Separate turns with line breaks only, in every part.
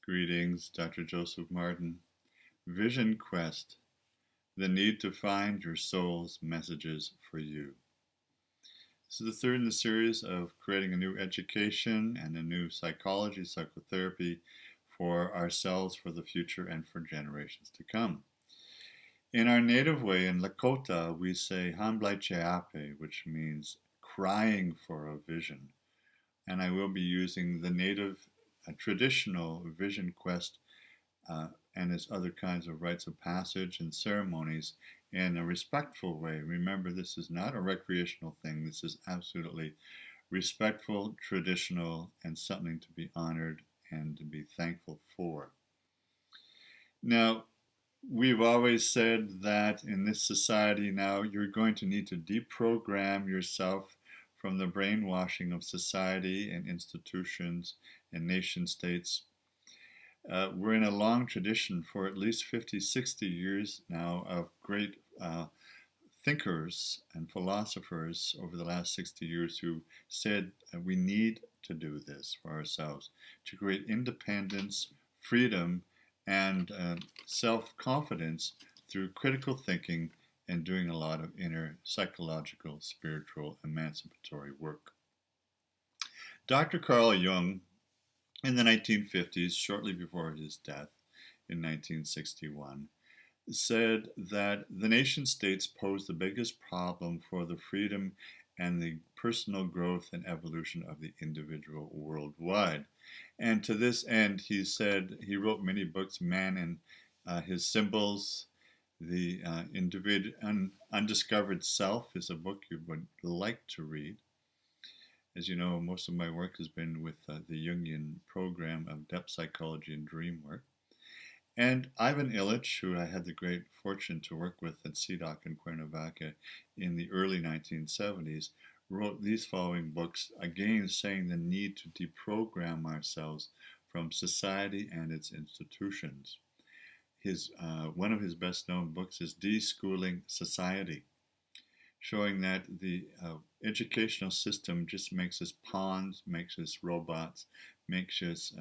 Greetings, Dr. Joseph Martin. Vision Quest, the need to find your soul's messages for you. This is the third in the series of creating a new education and a new psychology, psychotherapy for ourselves, for the future, and for generations to come. In our native way, in Lakota, we say Hanblecheyapi, which means crying for a vision. And I will be using the native traditional vision quest and its other kinds of rites of passage and ceremonies in a respectful way. Remember, this is not a recreational thing. This is absolutely respectful, traditional, and something to be honored and to be thankful for. Now, we've always said that in this society now, you're going to need to deprogram yourself from the brainwashing of society and institutions and nation states. We're in a long tradition for at least 50, 60 years now of great thinkers and philosophers over the last 60 years who said we need to do this for ourselves to create independence, freedom, and self-confidence through critical thinking and doing a lot of inner psychological, spiritual, emancipatory work. Dr. Carl Jung, in the 1950s, shortly before his death in 1961, said that the nation states pose the biggest problem for the freedom and the personal growth and evolution of the individual worldwide. And to this end, he said, he wrote many books, Man and His Symbols. The Undiscovered Self is a book you would like to read. As you know, most of my work has been with the Jungian program of depth psychology and dream work. And Ivan Illich, who I had the great fortune to work with at CDOC in Cuernavaca in the early 1970s, wrote these following books, again saying the need to deprogram ourselves from society and its institutions. One of his best-known books is De-schooling Society, showing that the educational system just makes us pawns, makes us robots, makes us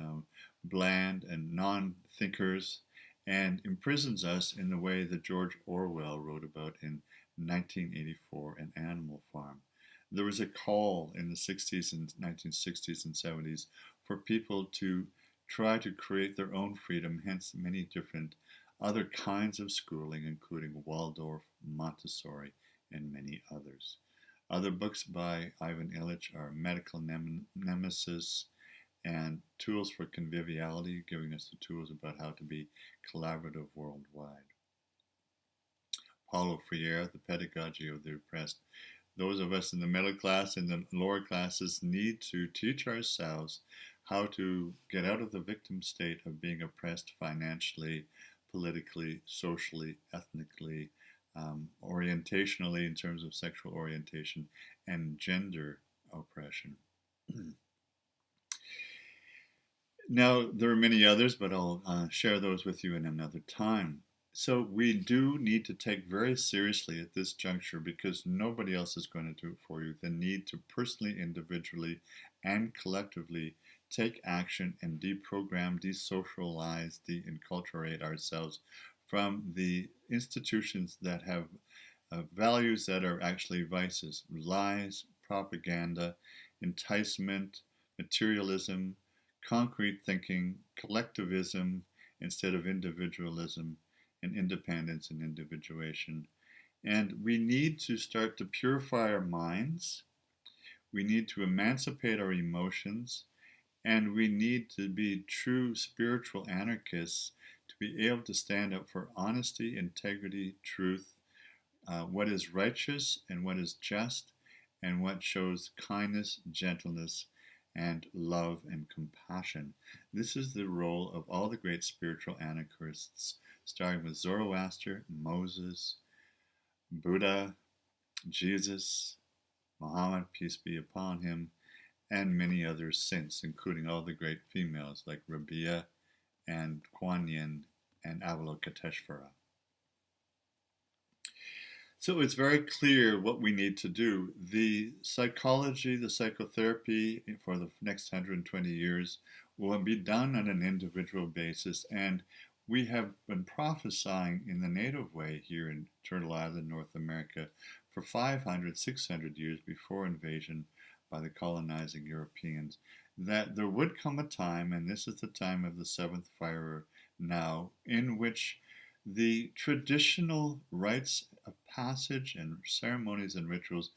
bland and non-thinkers, and imprisons us in the way that George Orwell wrote about in 1984 in Animal Farm. There was a call in the 60s and 1960s and 70s for people to try to create their own freedom, hence many different other kinds of schooling, including Waldorf, Montessori, and many others. Other books by Ivan Illich are Medical Nemesis and Tools for Conviviality, giving us the tools about how to be collaborative worldwide. Paulo Freire, The Pedagogy of the Oppressed. Those of us in the middle class and the lower classes need to teach ourselves how to get out of the victim state of being oppressed financially, politically, socially, ethnically, orientationally in terms of sexual orientation, and gender oppression. Now, there are many others, but I'll share those with you in another time. So we do need to take very seriously at this juncture, because nobody else is going to do it for you, the need to personally, individually, and collectively take action and deprogram, de-socialize, de-enculturate ourselves from the institutions that have values that are actually vices: lies, propaganda, enticement, materialism, concrete thinking, collectivism instead of individualism, and independence and individuation. And we need to start to purify our minds. We need to emancipate our emotions. And we need to be true spiritual anarchists to be able to stand up for honesty, integrity, truth, what is righteous and what is just, and what shows kindness, gentleness, and love and compassion. This is the role of all the great spiritual anarchists, starting with Zoroaster, Moses, Buddha, Jesus, Muhammad, peace be upon him, and many others since, including all the great females like Rabia and Kuan Yin and Avalokiteshvara. So it's very clear what we need to do. The psychology, the psychotherapy for the next 120 years will be done on an individual basis. And we have been prophesying in the native way here in Turtle Island, North America, for 500, 600 years before invasion by the colonizing Europeans, that there would come a time, and this is the time of the seventh fire now, in which the traditional rites of passage and ceremonies and rituals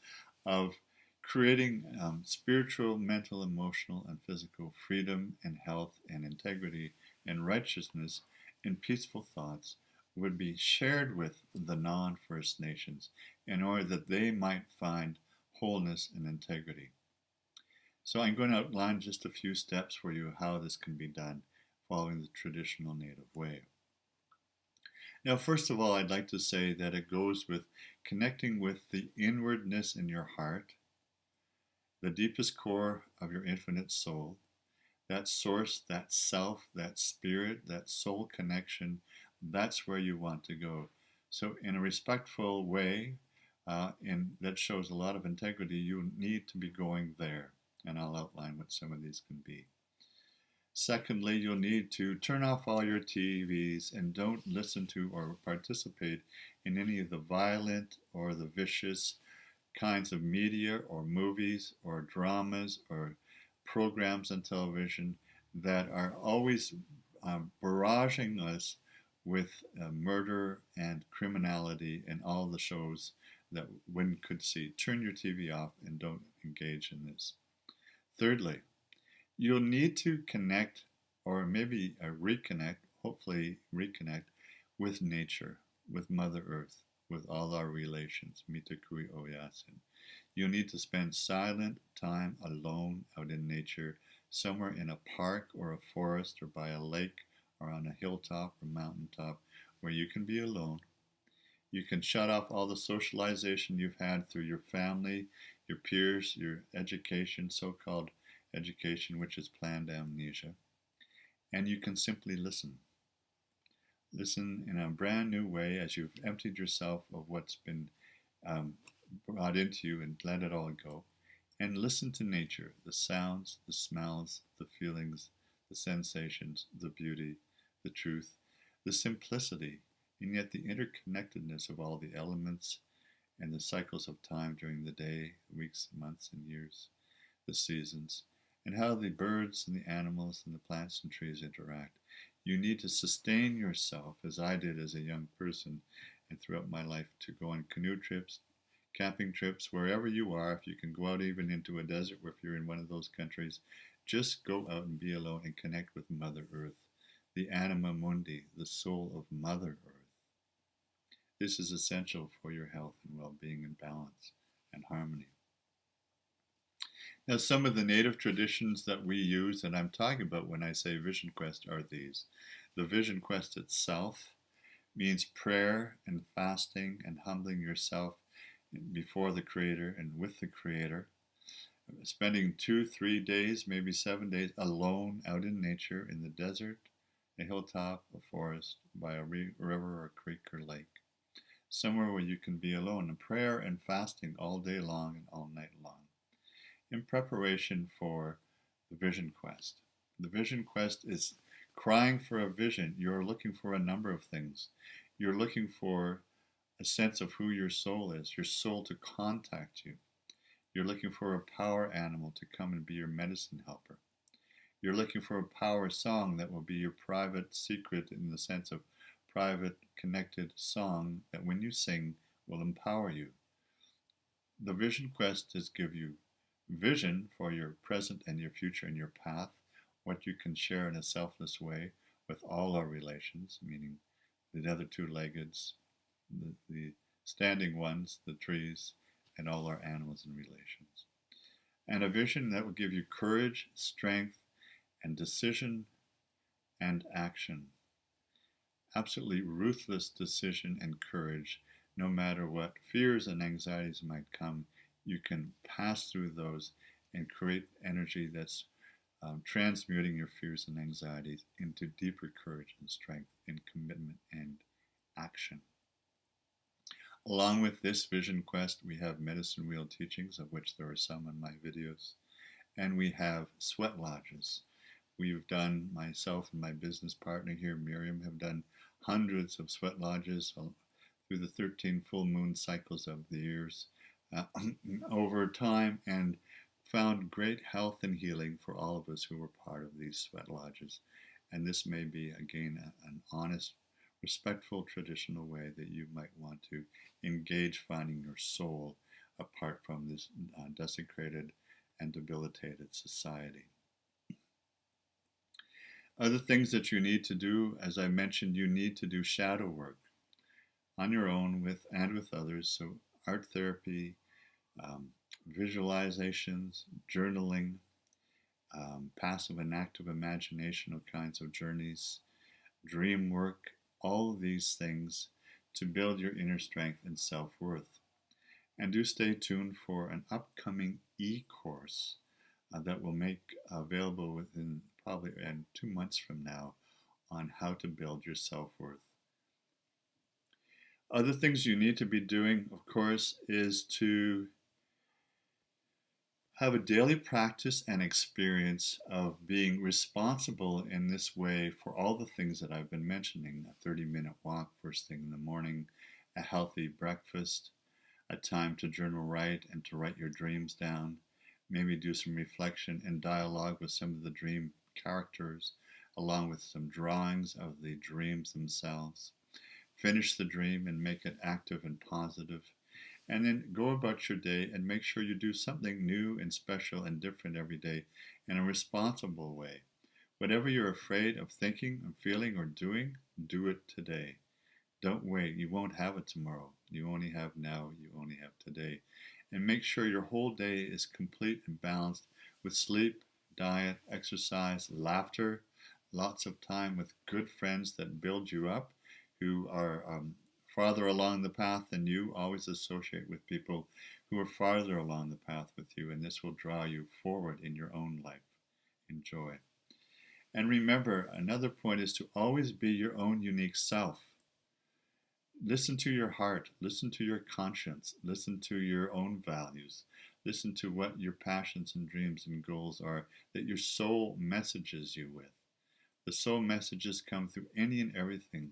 of creating spiritual, mental, emotional, and physical freedom and health and integrity and righteousness and peaceful thoughts would be shared with the non-First Nations in order that they might find wholeness and integrity. So I'm going to outline just a few steps for you how this can be done following the traditional native way. Now, first of all, I'd like to say that it goes with connecting with the inwardness in your heart, the deepest core of your infinite soul, that source, that self, that spirit, that soul connection. That's where you want to go. So in a respectful way, and that shows a lot of integrity, you need to be going there. And I'll outline what some of these can be. Secondly, you'll need to turn off all your TVs and don't listen to or participate in any of the violent or the vicious kinds of media or movies or dramas or programs on television that are always barraging us with murder and criminality and all the shows that one could see. Turn your TV off and don't engage in this. Thirdly, you'll need to connect or maybe reconnect, hopefully reconnect with nature, with Mother Earth, with all our relations, Mitakui Oyasin. You'll need to spend silent time alone out in nature, somewhere in a park or a forest or by a lake or on a hilltop or mountaintop where you can be alone. You can shut off all the socialization you've had through your family, your peers, your education, so-called education, which is planned amnesia. And you can simply listen. Listen in a brand new way as you've emptied yourself of what's been brought into you and let it all go. And listen to nature, the sounds, the smells, the feelings, the sensations, the beauty, the truth, the simplicity, and yet the interconnectedness of all the elements and the cycles of time during the day, weeks, months, and years, the seasons, and how the birds and the animals and the plants and trees interact. You need to sustain yourself, as I did as a young person and throughout my life, to go on canoe trips, camping trips, wherever you are. If you can go out even into a desert, or if you're in one of those countries, just go out and be alone and connect with Mother Earth, the anima mundi, the soul of Mother Earth. This is essential for your health and well-being and balance and harmony. Now, some of the native traditions that we use, and I'm talking about when I say vision quest, are these. The vision quest itself means prayer and fasting and humbling yourself before the Creator and with the Creator. Spending 2, 3 days, maybe 7 days alone out in nature, in the desert, a hilltop, a forest, by a river or creek or lake. Somewhere where you can be alone, and prayer and fasting all day long and all night long, in preparation for the vision quest. The vision quest is crying for a vision. You're looking for a number of things. You're looking for a sense of who your soul is, your soul to contact you. You're looking for a power animal to come and be your medicine helper. You're looking for a power song that will be your private secret, in the sense of private connected song that when you sing will empower you. The vision quest is give you vision for your present and your future and your path, what you can share in a selfless way with all our relations, meaning the other two-leggeds, the standing ones, the trees, and all our animals and relations. And a vision that will give you courage, strength, and decision and action. Absolutely ruthless decision and courage, no matter what fears and anxieties might come. You can pass through those and create energy that's transmuting your fears and anxieties into deeper courage and strength and commitment and action. Along with this vision quest, we have medicine wheel teachings, of which there are some in my videos, and we have sweat lodges, We've done, myself and my business partner here, Miriam, have done hundreds of sweat lodges through the 13 full moon cycles of the years uh, over time, and found great health and healing for all of us who were part of these sweat lodges. And this may be, again, an honest, respectful, traditional way that you might want to engage finding your soul apart from this desecrated and debilitated society. Other things that you need to do, as I mentioned, you need to do shadow work on your own and with others. So art therapy, um, visualizations, journaling, passive and active imagination of kinds of journeys, dream work, all of these things to build your inner strength and self-worth. And do stay tuned for an upcoming e-course that will make available within probably 2 months from now on how to build your self-worth. Other things you need to be doing, of course, is to have a daily practice and experience of being responsible in this way for all the things that I've been mentioning: a 30-minute walk first thing in the morning, a healthy breakfast, a time to journal write and to write your dreams down, maybe do some reflection and dialogue with some of the dream characters, along with some drawings of the dreams themselves. Finish the dream and make it active and positive, and then go about your day and make sure you do something new and special and different every day in a responsible way. Whatever you're afraid of thinking or feeling or doing, do it today. Don't wait. You won't have it tomorrow. You only have now. You only have today. And make sure your whole day is complete and balanced with sleep, diet, exercise, laughter, lots of time with good friends that build you up, who are farther along the path than you. Always associate with people who are farther along the path with you, and this will draw you forward in your own life. Enjoy. And remember, another point is to always be your own unique self. Listen to your heart, listen to your conscience, listen to your own values, listen to what your passions and dreams and goals are that your soul messages you with. The soul messages come through any and everything,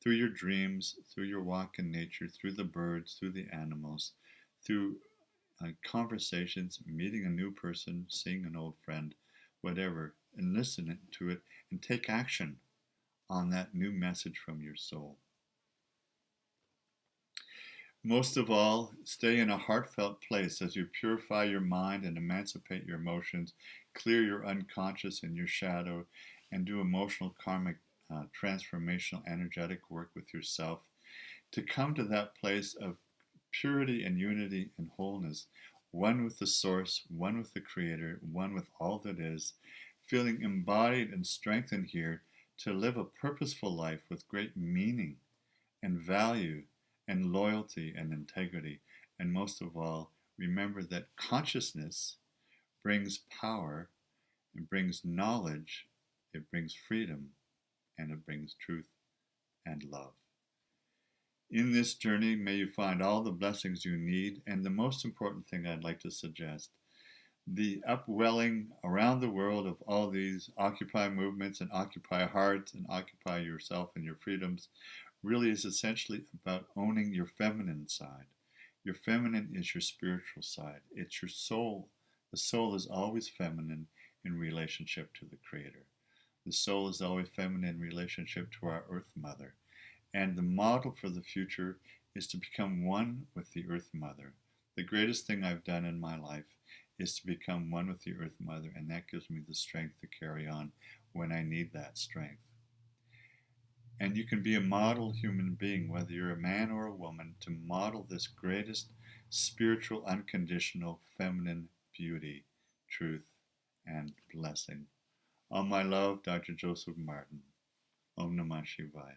through your dreams, through your walk in nature, through the birds, through the animals, through conversations, meeting a new person, seeing an old friend, whatever, and listen to it and take action on that new message from your soul. Most of all, stay in a heartfelt place as you purify your mind and emancipate your emotions, clear your unconscious and your shadow, and do emotional karmic transformational energetic work with yourself to come to that place of purity and unity and wholeness, one with the source, one with the creator, one with all that is, feeling embodied and strengthened here to live a purposeful life with great meaning and value and loyalty and integrity. And most of all, remember that consciousness brings power, it brings knowledge, it brings freedom, and it brings truth and love. In this journey, may you find all the blessings you need, and the most important thing I'd like to suggest, the upwelling around the world of all these Occupy movements and Occupy hearts and Occupy yourself and your freedoms really is essentially about owning your feminine side. Your feminine is your spiritual side. It's your soul. The soul is always feminine in relationship to the Creator. The soul is always feminine in relationship to our Earth Mother. And the model for the future is to become one with the Earth Mother. The greatest thing I've done in my life is to become one with the Earth Mother, and that gives me the strength to carry on when I need that strength. And you can be a model human being, whether you're a man or a woman, to model this greatest spiritual, unconditional, feminine beauty, truth, and blessing. All my love, Dr. Joseph Martin. Om Namah Shivaya.